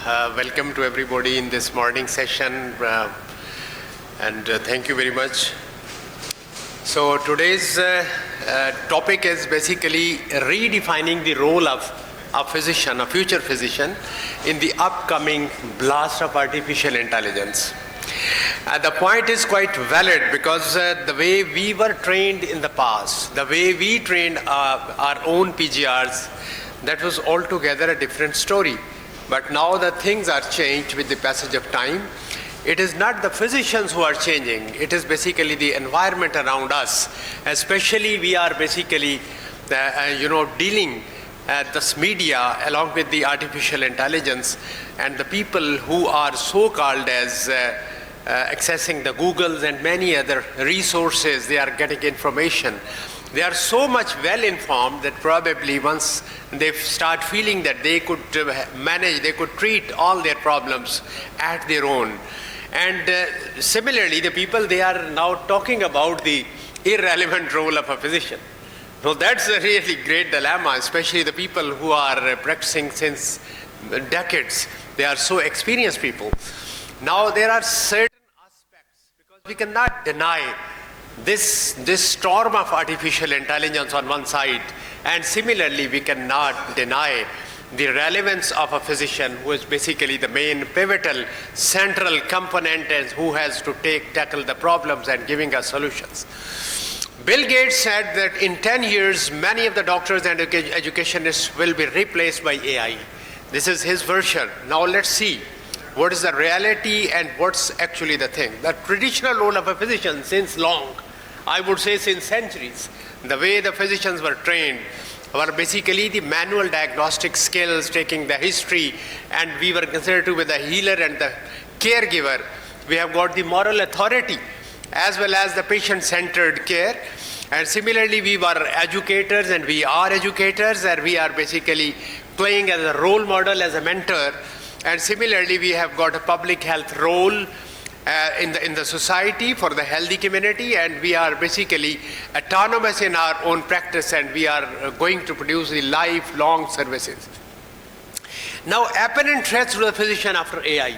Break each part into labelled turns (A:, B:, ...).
A: Welcome to everybody in this morning session, and thank you very much. So today's topic is basically redefining the role of a physician, a future physician, in the upcoming blast of artificial intelligence. The point is quite valid because the way we were trained in the past, the way we trained our own PGRs, that was altogether a different story. But now the things are changed with the passage of time. It is not the physicians who are changing, it is basically the environment around us. Especially we are basically dealing this media along with the artificial intelligence, and the people who are so-called as accessing the Googles and many other resources, they are getting information. They are so much well informed that probably once they start feeling that they could manage, they could treat all their problems at their own. And similarly, the people, they are now talking about the irrelevant role of a physician. So that's a really great dilemma, especially the people who are practicing since decades. They are so experienced people. Now there are certain aspects, because we cannot deny this storm of artificial intelligence on one side, and similarly we cannot deny the relevance of a physician, who is basically the main pivotal central component and who has to tackle the problems and giving us solutions. Bill Gates said that in 10 years many of the doctors and educationists will be replaced by AI. This is his version. Now let's see what is the reality and what's actually the thing. The traditional role of a physician since long, I would say since centuries, the way the physicians were trained were basically the manual diagnostic skills, taking the history, and we were considered to be the healer and the caregiver. We have got the moral authority as well as the patient-centered care. And similarly, we were educators and we are educators, and we are basically playing as a role model, as a mentor. And similarly, we have got a public health role in the society for the healthy community, and we are basically autonomous in our own practice, and we are going to produce the lifelong services. Now, apparent threats to the physician after AI.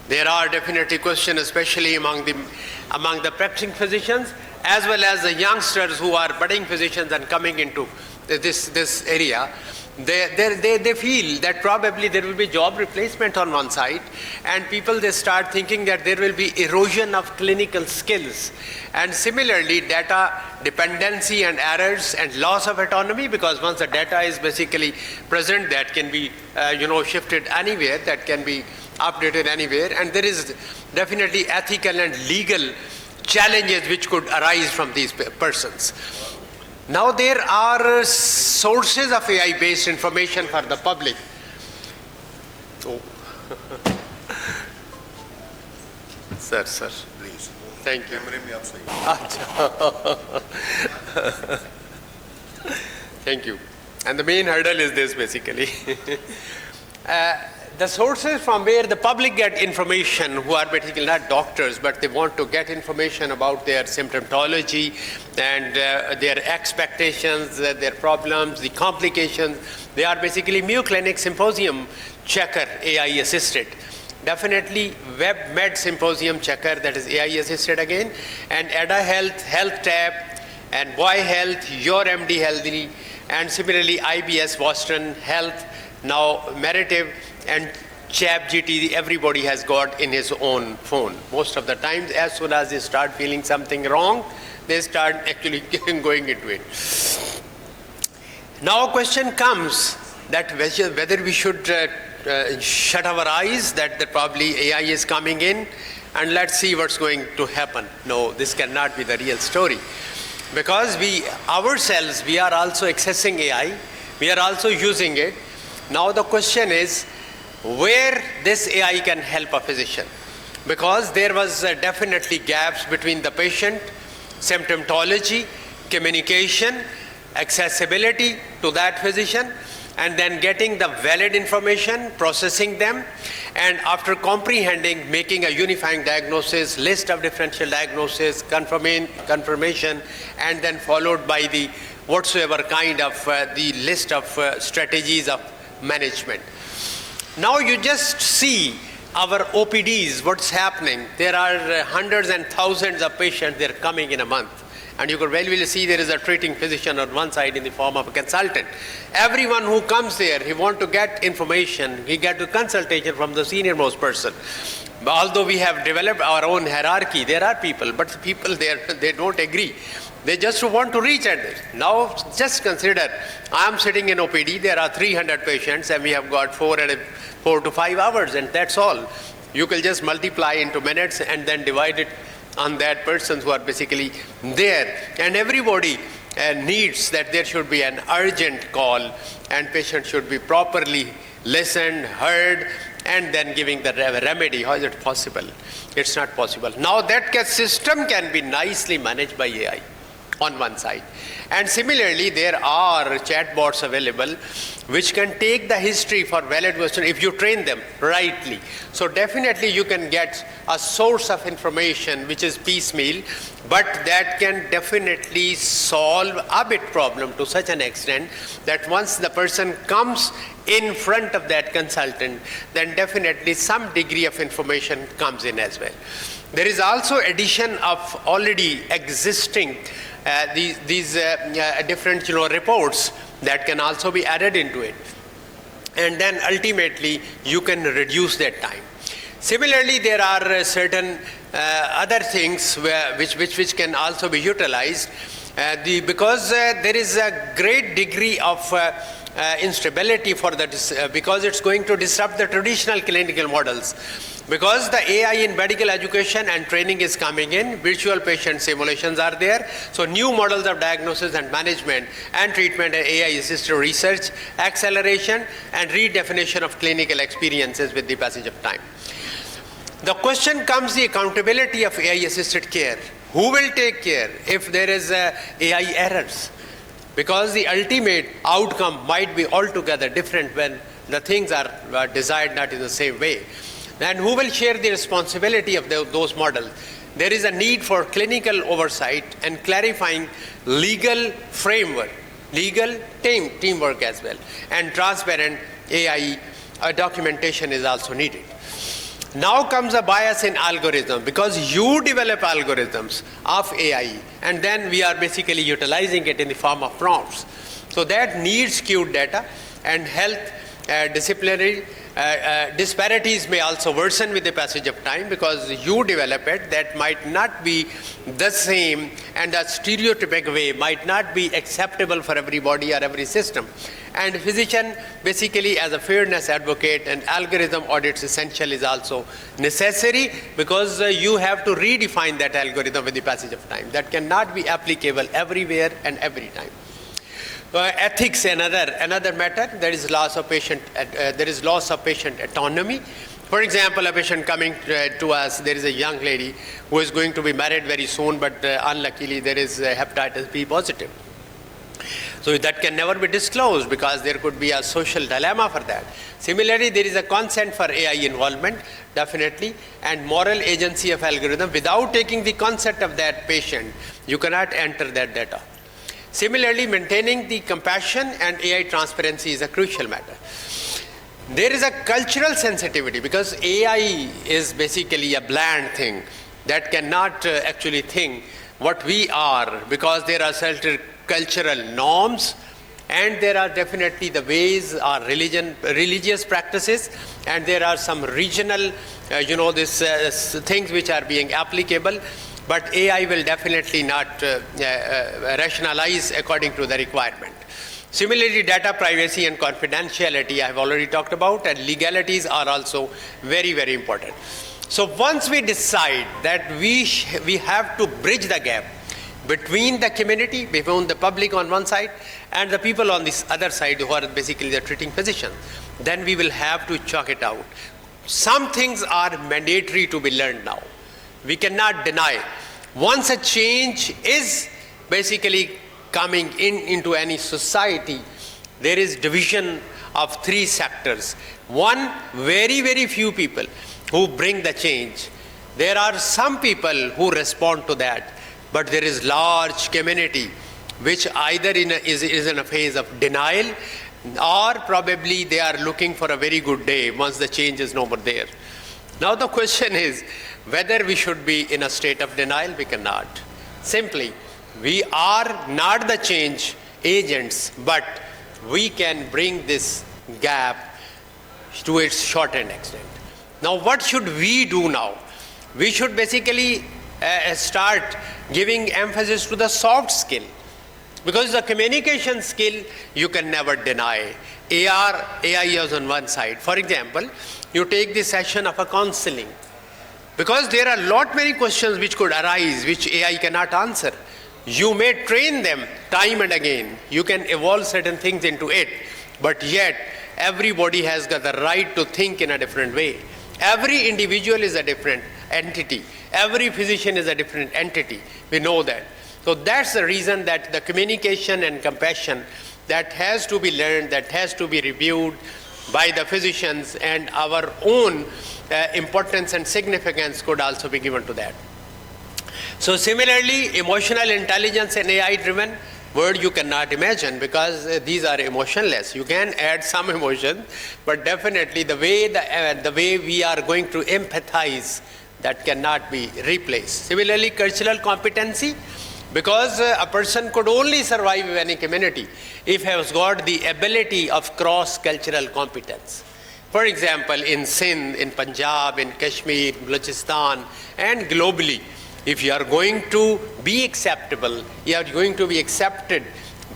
A: There are definitely questions, especially among the practicing physicians, as well as the youngsters who are budding physicians and coming into this area. They feel that probably there will be job replacement on one side, and people, they start thinking that there will be erosion of clinical skills, and similarly data dependency and errors and loss of autonomy, because once the data is basically present, that can be shifted anywhere, that can be updated anywhere, and there is definitely ethical and legal challenges which could arise from these persons. Now there are sources of AI-based information for the public. Oh. Sir, please. Thank you. Thank you. And the main hurdle is this basically. The sources from where the public get information, who are basically not doctors, but they want to get information about their symptomatology and their expectations, their problems, the complications. They are basically Mayo Clinic Symposium Checker, AI assisted. Definitely WebMed Symposium Checker, that is AI assisted again, and Ada Health, Health Tab, and Boy Health, Your MD Healthy, and similarly IBS Boston Health, now Meritive, and ChatGPT, everybody has got in his own phone. Most of the times, as soon as they start feeling something wrong, they start actually going into it. Now a question comes that whether we should shut our eyes that probably AI is coming in and let's see what's going to happen. No, this cannot be the real story. Because we ourselves, we are also accessing AI, we are also using it. Now the question is, where this AI can help a physician, because there was definitely gaps between the patient, symptomatology, communication, accessibility to that physician, and then getting the valid information, processing them, and after comprehending, making a unifying diagnosis, list of differential diagnosis, confirmation, and then followed by the whatsoever kind of the list of strategies of management. Now you just see our OPDs, what's happening. There are hundreds and thousands of patients, they're coming in a month. And you could well see there is a treating physician on one side in the form of a consultant. Everyone who comes there, he wants to get information, he gets a consultation from the senior-most person. Although we have developed our own hierarchy, there are people, but the people there, they don't agree. They just want to reach at it. Now just consider, I am sitting in OPD, there are 300 patients and we have got 4 to 5 hours and that's all. You can just multiply into minutes and then divide it on that persons who are basically there. And everybody needs that there should be an urgent call and patient should be properly listened, heard, and then giving the remedy. How is it possible? It's not possible. Now that system can be nicely managed by AI on one side. And similarly, there are chatbots available which can take the history for valid question if you train them rightly. So definitely you can get a source of information which is piecemeal, but that can definitely solve a bit problem to such an extent that once the person comes in front of that consultant, then definitely some degree of information comes in as well. There is also addition of already existing these different reports that can also be added into it. And then ultimately you can reduce that time. Similarly, there are certain other things which can also be utilized because there is a great degree of instability for because it's going to disrupt the traditional clinical models. Because the AI in medical education and training is coming in, virtual patient simulations are there. So new models of diagnosis and management and treatment and AI-assisted research, acceleration and redefinition of clinical experiences with the passage of time. The question comes the accountability of AI-assisted care. Who will take care if there is AI errors? Because the ultimate outcome might be altogether different when the things are desired not in the same way. And who will share the responsibility of those models? There is a need for clinical oversight and clarifying legal framework, legal teamwork as well. And transparent AI documentation is also needed. Now comes a bias in algorithm, because you develop algorithms of AI and then we are basically utilizing it in the form of prompts. So that needs skewed data, and health disciplinary disparities may also worsen with the passage of time because you develop it that might not be the same, and a stereotypic way might not be acceptable for everybody or every system. And physician basically as a fairness advocate and algorithm audits essential is also necessary, because you have to redefine that algorithm with the passage of time. That cannot be applicable everywhere and every time. Ethics, another matter. There is loss of patient autonomy. For example, a patient coming to us, there is a young lady who is going to be married very soon, but unluckily there is hepatitis B positive. So that can never be disclosed because there could be a social dilemma for that. Similarly, there is a consent for AI involvement, definitely, and moral agency of algorithm. Without taking the consent of that patient, you cannot enter that data. Similarly, maintaining the compassion and AI transparency is a crucial matter. There is a cultural sensitivity because AI is basically a bland thing that cannot actually think what we are, because there are certain cultural norms and there are definitely the ways or religious practices, and there are some regional things which are being applicable. But AI will definitely not rationalize according to the requirement. Similarly, data privacy and confidentiality I have already talked about, and legalities are also very, very important. So once we decide that we have to bridge the gap between the community, between the public on one side and the people on this other side who are basically the treating physicians, then we will have to chalk it out. Some things are mandatory to be learned now. We cannot deny. Once a change is basically coming into any society, there is division of 3 sectors. One, very, very few people who bring the change. There are some people who respond to that, but there is large community which either is in a phase of denial or probably they are looking for a very good day once the change is no more there. Now the question is whether we should be in a state of denial. We cannot. Simply, we are not the change agents, but we can bring this gap to its shortened extent. Now what should we do now? We should basically start giving emphasis to the soft skill, because the communication skill you can never deny. AI is on one side. For example, you take the session of a counseling, because there are many questions which could arise which AI cannot answer. You may train them time and again. You can evolve certain things into it, but yet everybody has got the right to think in a different way. Every individual is a different entity. Every physician is a different entity. We know that. So that's the reason that the communication and compassion that has to be learned, that has to be reviewed by the physicians, and our own importance and significance could also be given to that. So similarly, emotional intelligence and AI-driven word you cannot imagine, because these are emotionless. You can add some emotion, but definitely the way we are going to empathize, that cannot be replaced. Similarly, cultural competency, because a person could only survive in any community if he has got the ability of cross-cultural competence. For example, in Sindh, in Punjab, in Kashmir, Balochistan, and globally, if you are going to be acceptable, you are going to be accepted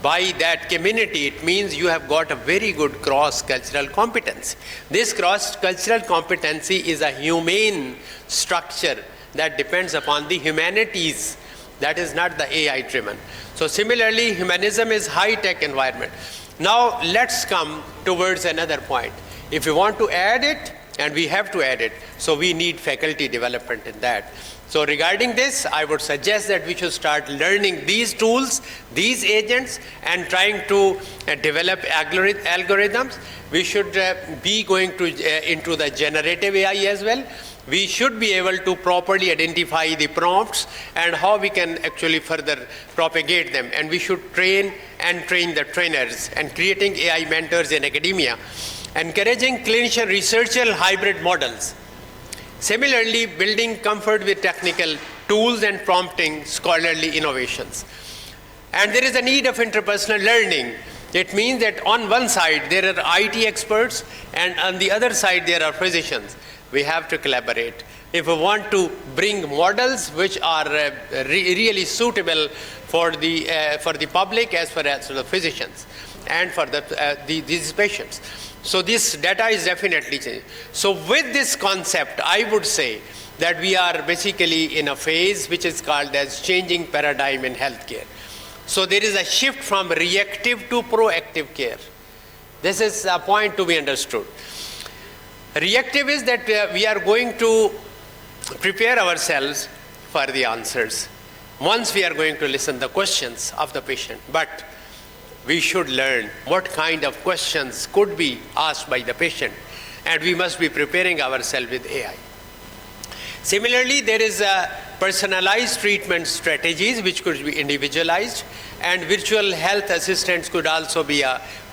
A: by that community, it means you have got a very good cross-cultural competence. This cross-cultural competency is a humane structure that depends upon the humanities. That is not the AI-driven. So similarly, humanism is high-tech environment. Now let's come towards another point. If you want to add it, and we have to add it, so we need faculty development in that. So regarding this, I would suggest that we should start learning these tools, these agents, and trying to develop algorithms. We should be going into the generative AI as well. We should be able to properly identify the prompts and how we can actually further propagate them. And we should train the trainers, and creating AI mentors in academia, encouraging clinician researcher hybrid models. Similarly, building comfort with technical tools and prompting scholarly innovations. And there is a need of interpersonal learning. It means that on one side there are IT experts, and on the other side there are physicians. We have to collaborate. If we want to bring models which are really suitable for the public as far as the physicians and for these patients. So this data is definitely changing. So with this concept, I would say that we are basically in a phase which is called as changing paradigm in healthcare. So there is a shift from reactive to proactive care. This is a point to be understood. Reactive is that we are going to prepare ourselves for the answers once we are going to listen the questions of the patient. But we should learn what kind of questions could be asked by the patient, and we must be preparing ourselves with AI. Similarly, there is a personalized treatment strategies which could be individualized, and virtual health assistants could also be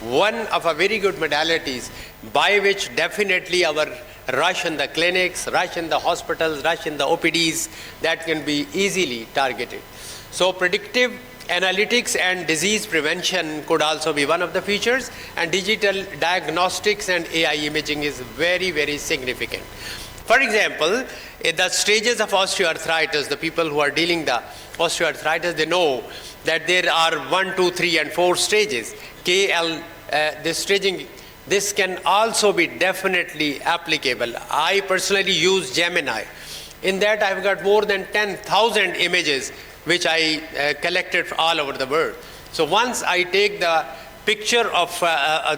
A: one of a very good modalities by which definitely our rush in the clinics, rush in the hospitals, rush in the OPDs, that can be easily targeted. So predictive analytics and disease prevention could also be one of the features, and digital diagnostics and AI imaging is very, very significant. For example, in the stages of osteoarthritis, the people who are dealing the osteoarthritis, they know that there are 1, 2, 3, and 4 stages. This staging, this can also be definitely applicable. I personally use Gemini. In that, I've got more than 10,000 images which I collected all over the world. So once I take the picture of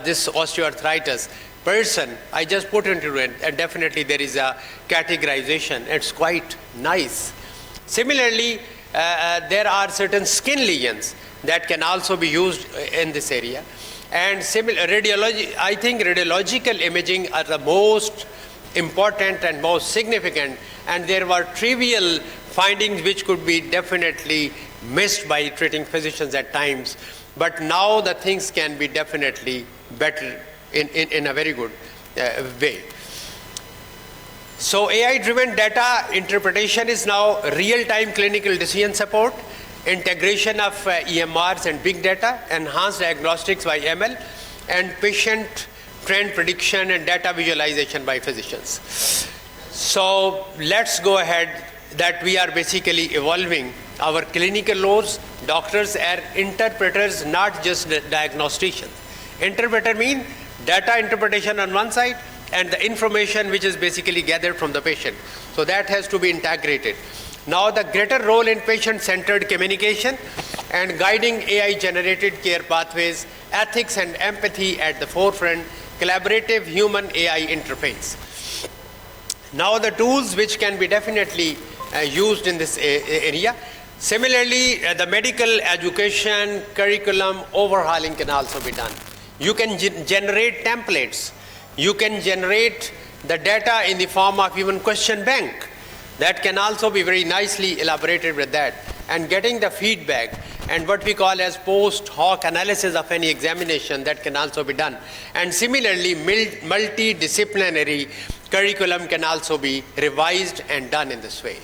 A: this osteoarthritis person, I just put into it, and definitely there is a categorization. It's quite nice. Similarly, there are certain skin lesions that can also be used in this area. And radiology, I think radiological imaging are the most important and most significant, and there were trivial findings which could be definitely missed by treating physicians at times. But now the things can be definitely better in a very good way. So AI-driven data interpretation is now real-time clinical decision support, integration of EMRs and big data, enhanced diagnostics by ML, and patient trend prediction and data visualization by physicians. So let's go ahead that we are basically evolving our clinical roles. Doctors are interpreters, not just diagnosticians. Interpreter means data interpretation on one side and the information which is basically gathered from the patient. So that has to be integrated. Now the greater role in patient-centered communication and guiding AI-generated care pathways, ethics and empathy at the forefront, collaborative human-AI interface. Now the tools which can be definitely used in this area. Similarly, the medical education curriculum overhauling can also be done. You can generate templates. You can generate the data in the form of even question bank. That can also be very nicely elaborated with that. And getting the feedback and what we call as post hoc analysis of any examination, that can also be done. And similarly, multidisciplinary curriculum can also be revised and done in this way.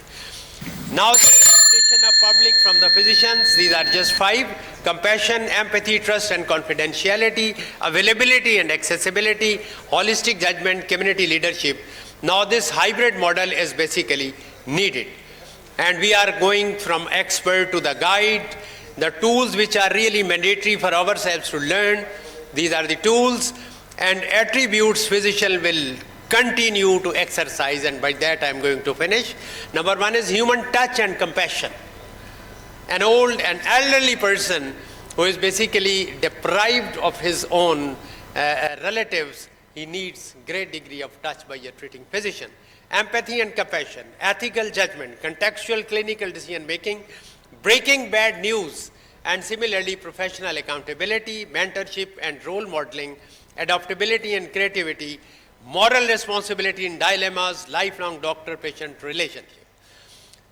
A: Now, the expectation of public from the physicians, these are just 5: compassion, empathy, trust and confidentiality, availability and accessibility, holistic judgment, community leadership. Now this hybrid model is basically needed. And we are going from expert to the guide, the tools which are really mandatory for ourselves to learn. These are the tools and attributes physician will continue to exercise, and by that I'm going to finish. Number 1 is human touch and compassion. An elderly person who is basically deprived of his own relatives, he needs great degree of touch by a treating physician. Empathy and compassion, ethical judgment, contextual clinical decision making, breaking bad news, and similarly professional accountability, mentorship and role modeling, adaptability and creativity, moral responsibility in dilemmas, lifelong doctor-patient relationship.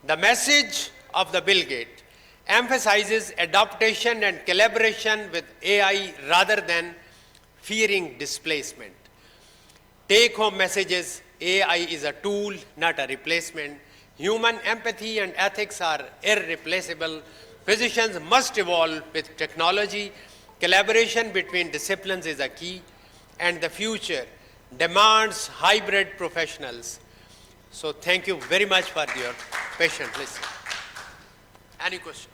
A: The message of the Bill Gates emphasizes adaptation and collaboration with AI rather than fearing displacement. Take-home messages: AI is a tool, not a replacement. Human empathy and ethics are irreplaceable. Physicians must evolve with technology. Collaboration between disciplines is a key, and the future demands hybrid professionals. So thank you very much for your patient listening. Any question?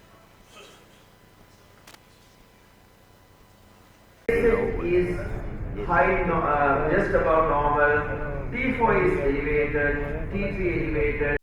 B: Is high, just about normal. T4 is elevated, T3 elevated.